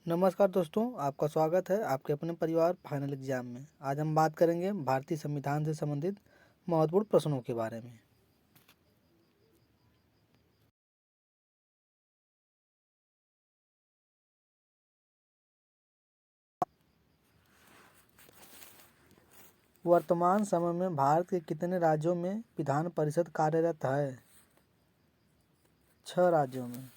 नमस्कार दोस्तों, आपका स्वागत है आपके अपने परिवार फाइनल एग्जाम में। आज हम बात करेंगे भारतीय संविधान से संबंधित महत्वपूर्ण प्रश्नों के बारे में। वर्तमान समय में भारत के कितने राज्यों में विधान परिषद कार्यरत है? 6 राज्यों में।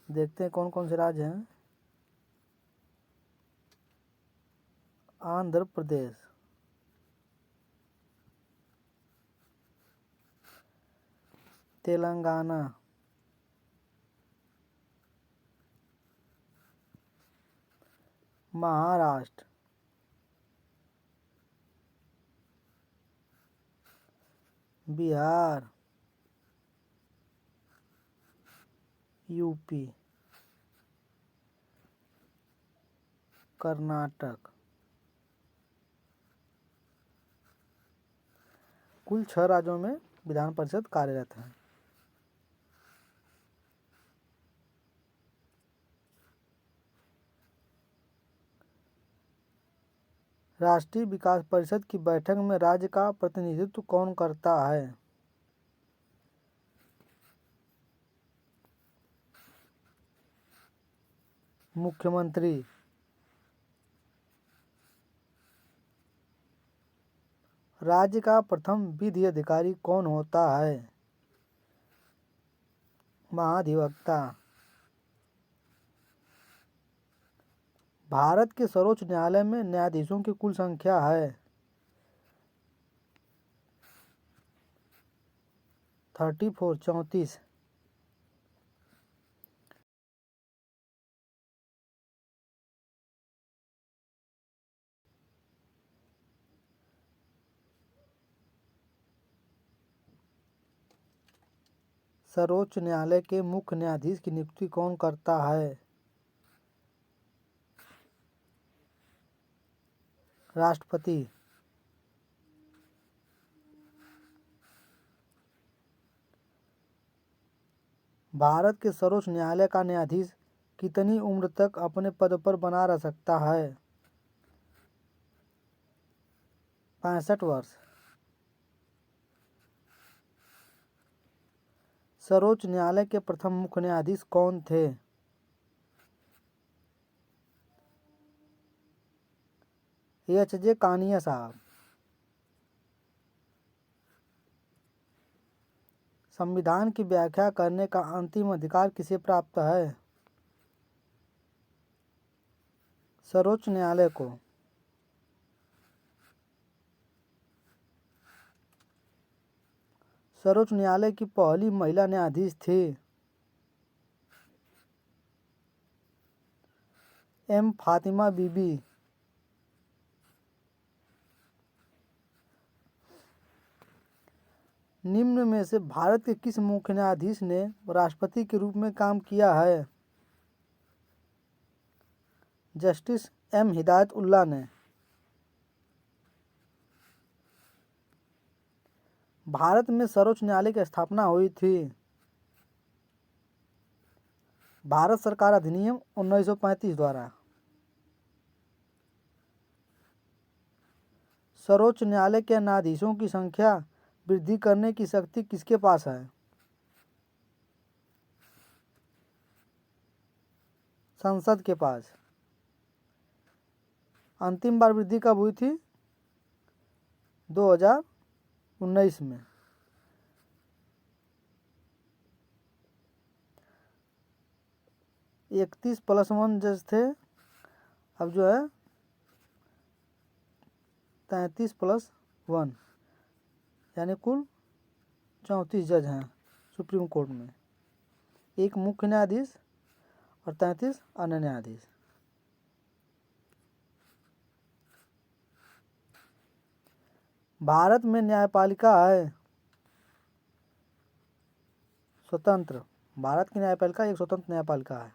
देखते हैं कौन कौन से राज्य हैं। आंध्र प्रदेश, तेलंगाना, महाराष्ट्र, बिहार, यूपी, कर्नाटक। कुल 6 राज्यों में विधान परिषद कार्यरत है। राष्ट्रीय विकास परिषद की बैठक में राज्य का प्रतिनिधित्व कौन करता है? मुख्यमंत्री। राज्य का प्रथम विधि अधिकारी कौन होता है? महाधिवक्ता। भारत के सर्वोच्च न्यायालय में न्यायाधीशों की कुल संख्या है 34। सर्वोच्च न्यायालय के मुख्य न्यायाधीश की नियुक्ति कौन करता है? राष्ट्रपति। भारत के सर्वोच्च न्यायालय का न्यायाधीश कितनी उम्र तक अपने पद पर बना रह सकता है? 65 वर्ष। सर्वोच्च न्यायालय के प्रथम मुख्य न्यायाधीश कौन थे? एच.जे. कानिया साहब। संविधान की व्याख्या करने का अंतिम अधिकार किसे प्राप्त है? सर्वोच्च न्यायालय को। सर्वोच्च न्यायालय की पहली महिला न्यायाधीश थी एम. फातिमा बीबी। निम्न में से भारत के किस मुख्य न्यायाधीश ने राष्ट्रपति के रूप में काम किया है? Justice M. हिदायत उल्ला ने। भारत में सर्वोच्च न्यायालय की स्थापना हुई थी। भारत सरकार अधिनियम 1935 द्वारा। सर्वोच्च न्यायालय के न्यायाधीशों की संख्या वृद्धि करने की शक्ति किसके पास है? संसद के पास। अंतिम बार वृद्धि कब हुई थी? 2019 में। इकतीस प्लस 1 जज थे, अब जो है 33 प्लस 1 यानी कुल 34 जज हैं सुप्रीम कोर्ट में। एक मुख्य न्यायाधीश और 33 अन्य न्यायाधीश। भारत में न्यायपालिका है स्वतंत्र। भारत की न्यायपालिका एक स्वतंत्र न्यायपालिका है।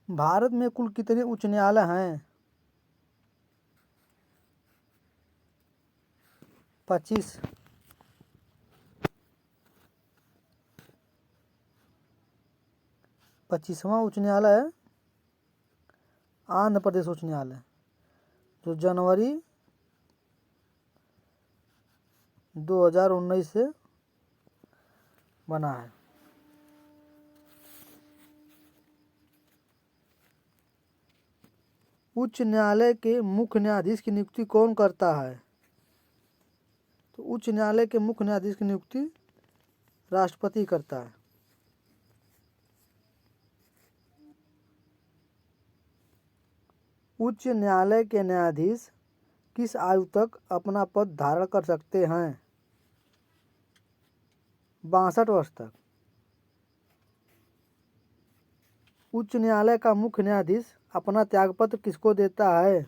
भारत में कुल कितने उच्च न्यायालय हैं? 25। 25वां उच्च न्यायालय है आंध्र प्रदेश उच्च न्यायालय, जो जनवरी 2019 से बना है। उच्च न्यायालय के मुख्य न्यायाधीश की नियुक्ति कौन करता है? तो उच्च न्यायालय के मुख्य न्यायाधीश की नियुक्ति राष्ट्रपति करता है। उच्च न्यायालय के न्यायाधीश किस आयु तक अपना पद धारण कर सकते हैं? 62 वर्ष तक। उच्च न्यायालय का मुख्य न्यायाधीश अपना त्यागपत्र किसको देता है?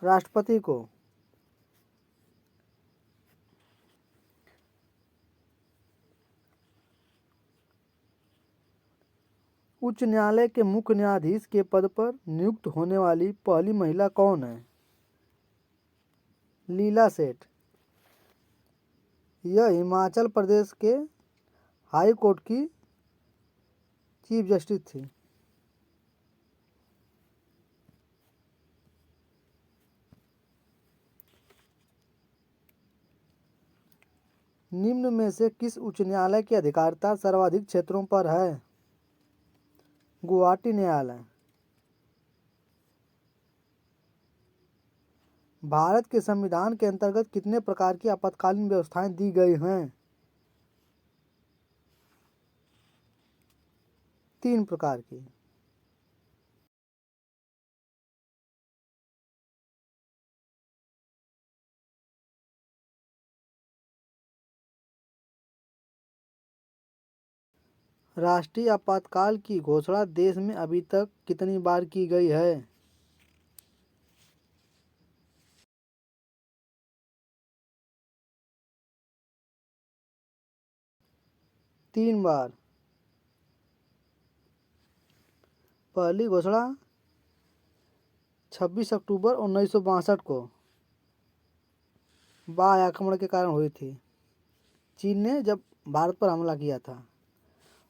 राष्ट्रपति को। उच्च न्यायालय के मुख्य न्यायाधीश के पद पर नियुक्त होने वाली पहली महिला कौन है? लीला सेठ। यह हिमाचल प्रदेश के हाई कोर्ट की चीफ जस्टिस थी। निम्न में से किस उच्च न्यायालय की अधिकारिता सर्वाधिक क्षेत्रों पर है? गुवाहाटी न्यायालय। भारत के संविधान के अंतर्गत कितने प्रकार की आपातकालीन व्यवस्थाएं दी गई हैं? 3 प्रकार की। राष्ट्रीय आपातकाल की घोषणा देश में अभी तक कितनी बार की गई है? 3 बार। पहली घोषणा 26 अक्टूबर 1962 को बाह्य आक्रमण के कारण हुई थी। चीन ने जब भारत पर हमला किया था,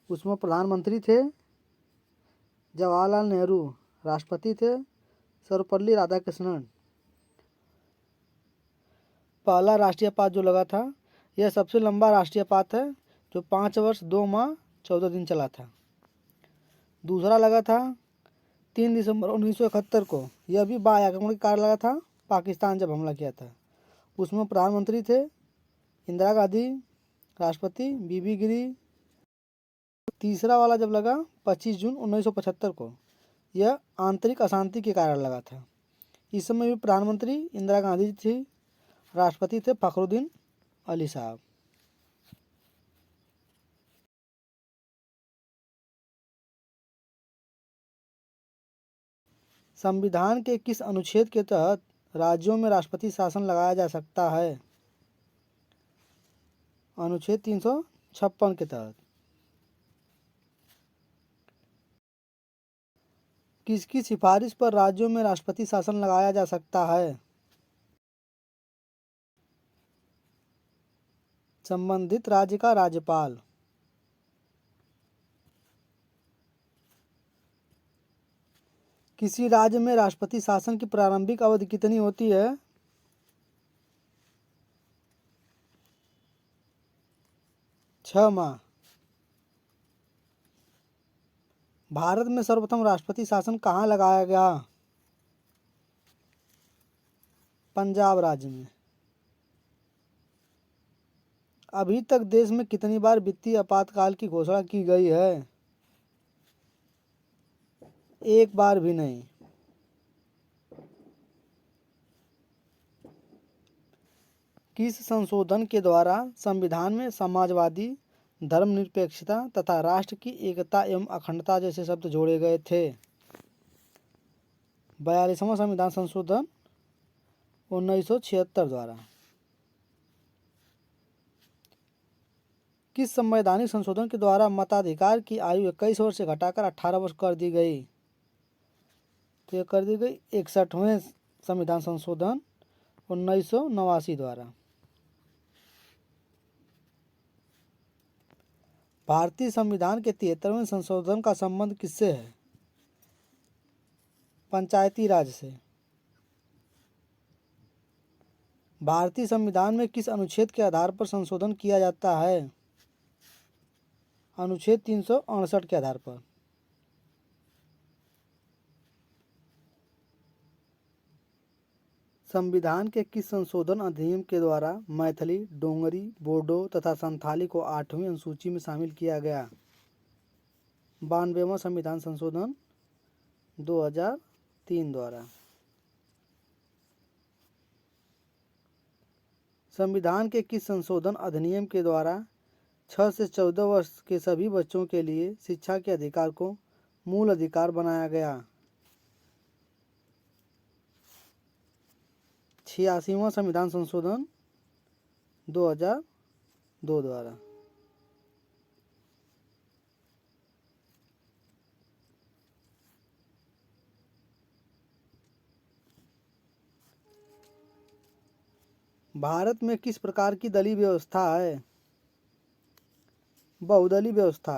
उसमें प्रधानमंत्री थे जवाहरलाल नेहरू, राष्ट्रपति थे सर्वपल्ली राधाकृष्णन। पहला राष्ट्रीय आपात जो लगा था, यह सबसे लंबा राष्ट्रीय आपात है, जो 5 वर्ष 2 माह 14 दिन चला था। दूसरा लगा था 3 दिसंबर 1971 को, यह भी बाह्य आक्रमण के कारण लगा था, पाकिस्तान जब हमला किया था। उसमें प्रधानमंत्री थे इंदिरा गांधी, राष्ट्रपति बीबी गिरी। तीसरा वाला जब लगा 25 जून 1975 को, यह आंतरिक अशांति के कारण लगा था। इस समय भी प्रधानमंत्री इंदिरा गांधी थी, राष्ट्रपति थे फखरुद्दीन अली साहब। संविधान के किस अनुच्छेद के तहत राज्यों में राष्ट्रपति शासन लगाया जा सकता है? अनुच्छेद 356 के तहत। किसकी सिफारिश पर राज्यों में राष्ट्रपति शासन लगाया जा सकता है? संबंधित राज्य का राज्यपाल। किसी राज्य में राष्ट्रपति शासन की प्रारंभिक अवधि कितनी होती है? 6 माह। भारत में सर्वप्रथम राष्ट्रपति शासन कहाँ लगाया गया? पंजाब राज्य में। अभी तक देश में कितनी बार वित्तीय आपातकाल की घोषणा की गई है? 1 बार भी नहीं। किस संशोधन के द्वारा संविधान में समाजवादी, धर्मनिरपेक्षता तथा राष्ट्र की एकता एवं अखंडता जैसे शब्द जोड़े गए थे? 42वां संविधान संशोधन 1976 द्वारा। किस संवैधानिक संशोधन के द्वारा मताधिकार की आयु 21 वर्ष से घटाकर 18 वर्ष कर दी गई? तो यह कर दी गई 61वें संविधान संशोधन 1989 द्वारा। भारतीय संविधान के 73वें संशोधन का संबंध किससे है? पंचायती राज से। भारतीय संविधान में किस अनुच्छेद के आधार पर संशोधन किया जाता है? अनुच्छेद 368 के आधार पर। संविधान के किस संशोधन अधिनियम के द्वारा मैथिली, डोगरी, बोडो तथा संथाली को 8वीं अनुसूची में शामिल किया गया? 92वां संविधान संशोधन 2003 द्वारा। संविधान के किस संशोधन अधिनियम के द्वारा 6 से 14 वर्ष के सभी बच्चों के लिए शिक्षा के अधिकार को मूल अधिकार बनाया गया? 86वां संविधान संशोधन 2002 द्वारा। भारत में किस प्रकार की दलीय व्यवस्था है? बहुदलीय व्यवस्था।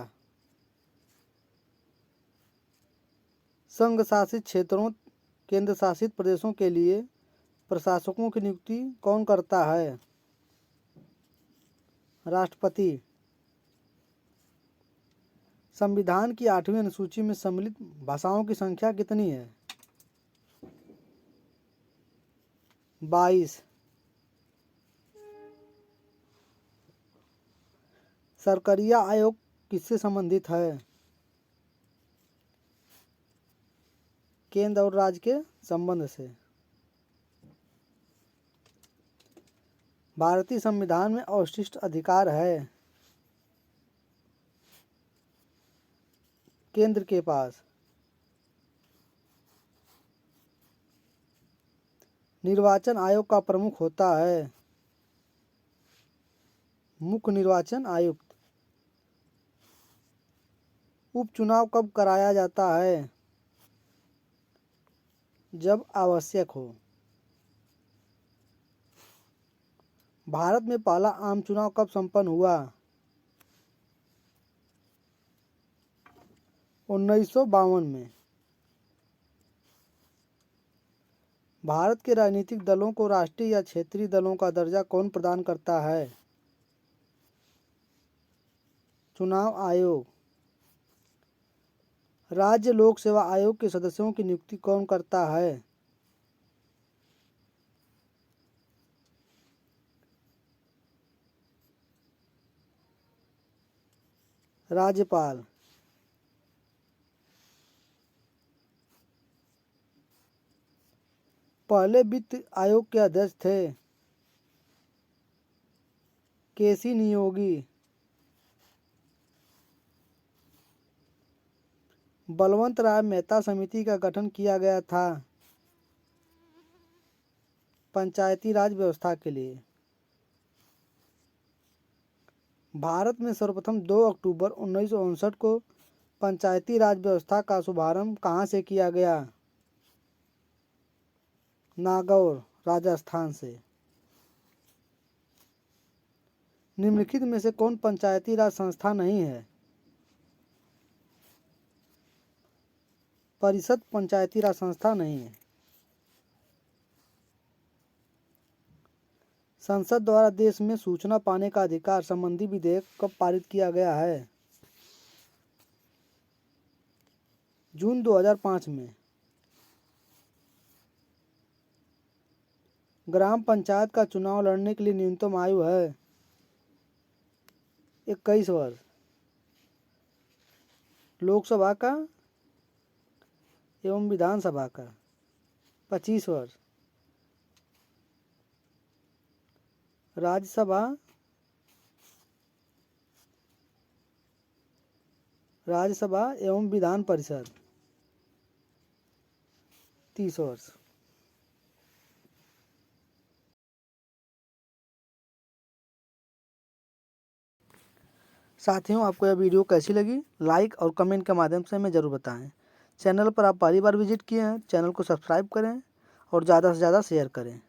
संघ शासित क्षेत्रों, केंद्र शासित प्रदेशों के लिए प्रशासकों की नियुक्ति कौन करता है? राष्ट्रपति। संविधान की 8वीं अनुसूची में सम्मिलित भाषाओं की संख्या कितनी है? 22। सरकरिया आयोग किससे संबंधित है? केंद्र और राज्य के संबंध से। भारतीय संविधान में अवशिष्ट अधिकार है केंद्र के पास। निर्वाचन आयोग का प्रमुख होता है मुख्य निर्वाचन आयुक्त। उपचुनाव कब कराया जाता है? जब आवश्यक हो। भारत में पहला आम चुनाव कब संपन्न हुआ? 1952 में। भारत के राजनीतिक दलों को राष्ट्रीय या क्षेत्रीय दलों का दर्जा कौन प्रदान करता है? चुनाव आयोग। राज्य लोक सेवा आयोग के सदस्यों की नियुक्ति कौन करता है? राज्यपाल। पहले वित्त आयोग के अध्यक्ष थे केसी नियोगी। बलवंत राय मेहता समिति का गठन किया गया था पंचायती राज व्यवस्था के लिए। भारत में सर्वप्रथम 2 अक्टूबर 1959 को पंचायती राज व्यवस्था का शुभारंभ कहाँ से किया गया? नागौर, राजस्थान से। निम्नलिखित में से कौन पंचायती राज संस्था नहीं है? परिषद पंचायती राज संस्था नहीं है। संसद द्वारा देश में सूचना पाने का अधिकार संबंधी विधेयक कब पारित किया गया है? जून 2005 में। ग्राम पंचायत का चुनाव लड़ने के लिए न्यूनतम आयु है 21 वर्ष। लोकसभा का एवं विधानसभा का 25 वर्ष। राज्यसभा एवं विधान परिषद 30 वर्ष। साथियों, आपको यह वीडियो कैसी लगी? लाइक और कमेंट के माध्यम से हमें ज़रूर बताएं। चैनल पर आप पहली बार विजिट किए हैं, चैनल को सब्सक्राइब करें और ज़्यादा से ज़्यादा शेयर करें।